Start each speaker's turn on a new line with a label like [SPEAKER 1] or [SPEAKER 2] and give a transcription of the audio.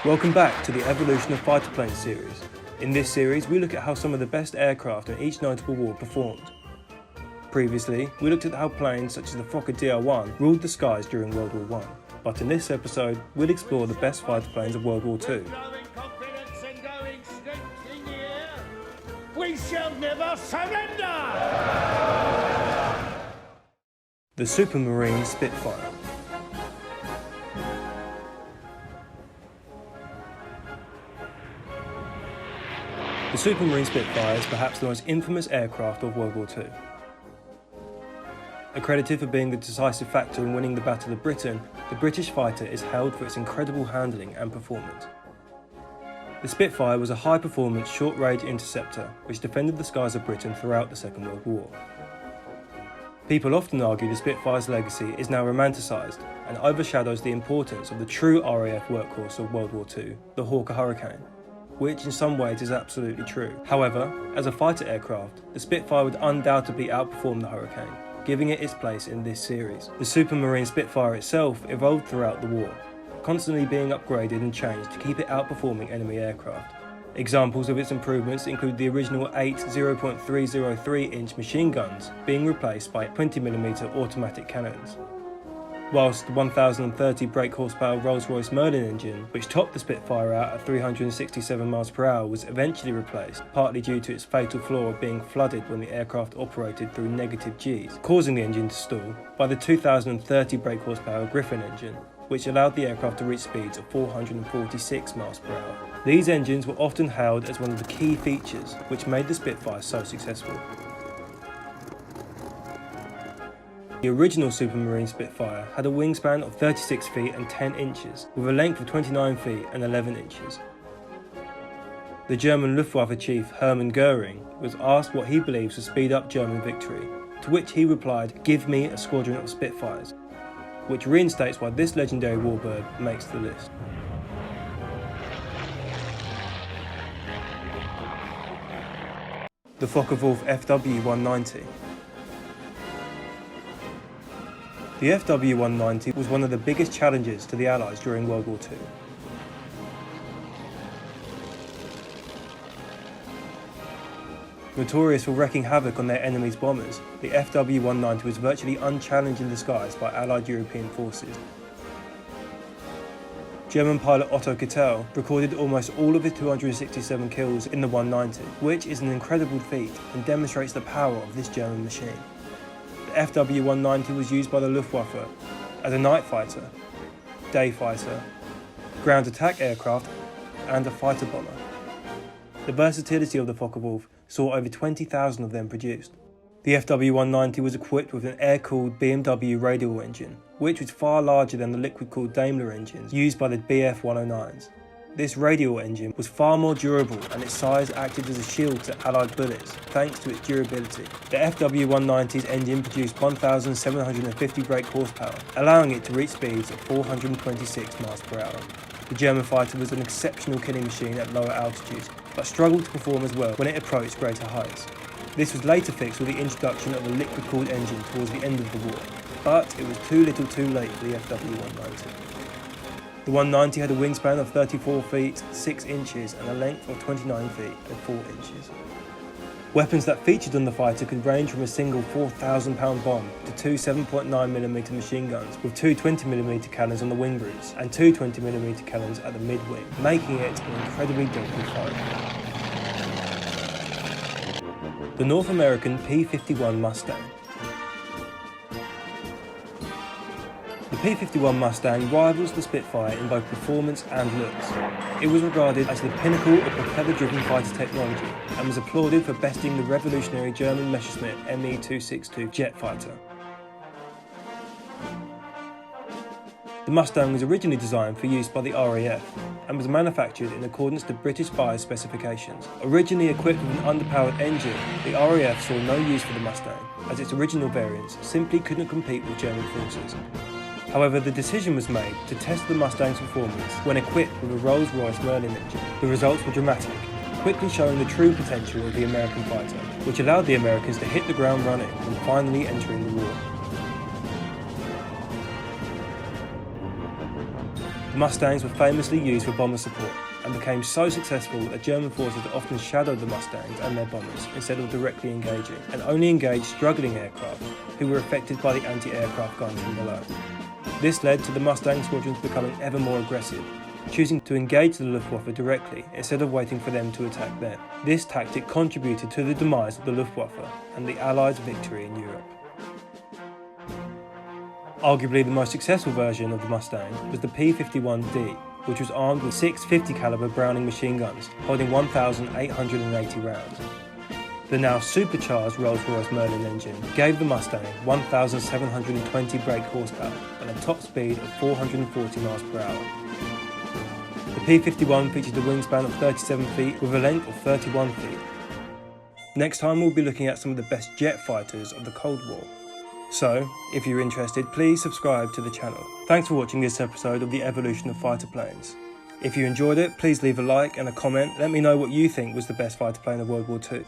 [SPEAKER 1] Welcome back to the Evolution of Fighter Planes series. In this series, we look at how some of the best aircraft in each notable war performed. Previously, we looked at how planes such as the Focke DR-1 ruled the skies during World War I. But in this episode, we'll explore the best fighter planes of World War II.
[SPEAKER 2] We shall never surrender!
[SPEAKER 1] The Supermarine Spitfire. The Supermarine Spitfire is perhaps the most infamous aircraft of World War II. Accredited for being the decisive factor in winning the Battle of Britain, the British fighter is hailed for its incredible handling and performance. The Spitfire was a high-performance, short-range interceptor which defended the skies of Britain throughout the Second World War. People often argue the Spitfire's legacy is now romanticised and overshadows the importance of the true RAF workhorse of World War II, the Hawker Hurricane, which in some ways is absolutely true. However, as a fighter aircraft, the Spitfire would undoubtedly outperform the Hurricane, giving it its place in this series. The Supermarine Spitfire itself evolved throughout the war, constantly being upgraded and changed to keep it outperforming enemy aircraft. Examples of its improvements include the original 8 0.303-inch machine guns being replaced by 20mm automatic cannons, whilst the 1030 brake horsepower Rolls-Royce Merlin engine, which topped the Spitfire out at 367 mph, was eventually replaced, partly due to its fatal flaw of being flooded when the aircraft operated through negative Gs, causing the engine to stall, by the 2030 brake horsepower Griffin engine, which allowed the aircraft to reach speeds of 446 mph. These engines were often hailed as one of the key features which made the Spitfire so successful. The original Supermarine Spitfire had a wingspan of 36 feet and 10 inches, with a length of 29 feet and 11 inches. The German Luftwaffe chief Hermann Göring was asked what he believes would speed up German victory, to which he replied, "Give me a squadron of Spitfires," which reinstates why this legendary warbird makes the list. The Focke-Wulf Fw-190. The Fw-190 was one of the biggest challenges to the Allies during World War II. Notorious for wreaking havoc on their enemies' bombers, the Fw-190 was virtually unchallenged in the skies by Allied European forces. German pilot Otto Kittel recorded almost all of his 267 kills in the 190, which is an incredible feat and demonstrates the power of this German machine. The Fw-190 was used by the Luftwaffe as a night fighter, day fighter, ground attack aircraft, and a fighter bomber. The versatility of the Focke-Wulf saw over 20,000 of them produced. The Fw-190 was equipped with an air-cooled BMW radial engine, which was far larger than the liquid-cooled Daimler engines used by the Bf-109s. This radial engine was far more durable and its size acted as a shield to Allied bullets thanks to its durability. The Fw-190's engine produced 1,750 brake horsepower, allowing it to reach speeds of 426 mph. The German fighter was an exceptional killing machine at lower altitudes, but struggled to perform as well when it approached greater heights. This was later fixed with the introduction of a liquid-cooled engine towards the end of the war, but it was too little too late for the Fw-190. The 190 had a wingspan of 34 feet 6 inches and a length of 29 feet and 4 inches. Weapons that featured on the fighter could range from a single 4,000-pound bomb to two 7.9mm machine guns with two 20mm cannons on the wing roots and two 20mm cannons at the mid-wing, making it an incredibly deadly fighter. The North American P51 Mustang. The P51 Mustang rivals the Spitfire in both performance and looks. It was regarded as the pinnacle of propeller-driven fighter technology and was applauded for besting the revolutionary German Messerschmitt Me-262 jet fighter. The Mustang was originally designed for use by the RAF and was manufactured in accordance to British buyers' specifications. Originally equipped with an underpowered engine, the RAF saw no use for the Mustang, as its original variants simply couldn't compete with German forces. However, the decision was made to test the Mustang's performance when equipped with a Rolls-Royce Merlin engine. The results were dramatic, quickly showing the true potential of the American fighter, which allowed the Americans to hit the ground running and finally entering the war. The Mustangs were famously used for bomber support and became so successful that German forces often shadowed the Mustangs and their bombers instead of directly engaging, and only engaged struggling aircraft who were affected by the anti-aircraft guns from below. This led to the Mustang squadrons becoming ever more aggressive, choosing to engage the Luftwaffe directly instead of waiting for them to attack them. This tactic contributed to the demise of the Luftwaffe and the Allies' victory in Europe. Arguably the most successful version of the Mustang was the P51D, which was armed with 6 50 caliber Browning machine guns holding 1,880 rounds. The now supercharged Rolls-Royce Merlin engine gave the Mustang 1,720 brake horsepower and a top speed of 440 miles per hour. The P51 featured a wingspan of 37 feet with a length of 31 feet. Next time we'll be looking at some of the best jet fighters of the Cold War. So, if you're interested, please subscribe to the channel. Thanks for watching this episode of the evolution of fighter planes. If you enjoyed it, please leave a like and a comment. Let me know what you think was the best fighter plane of World War II.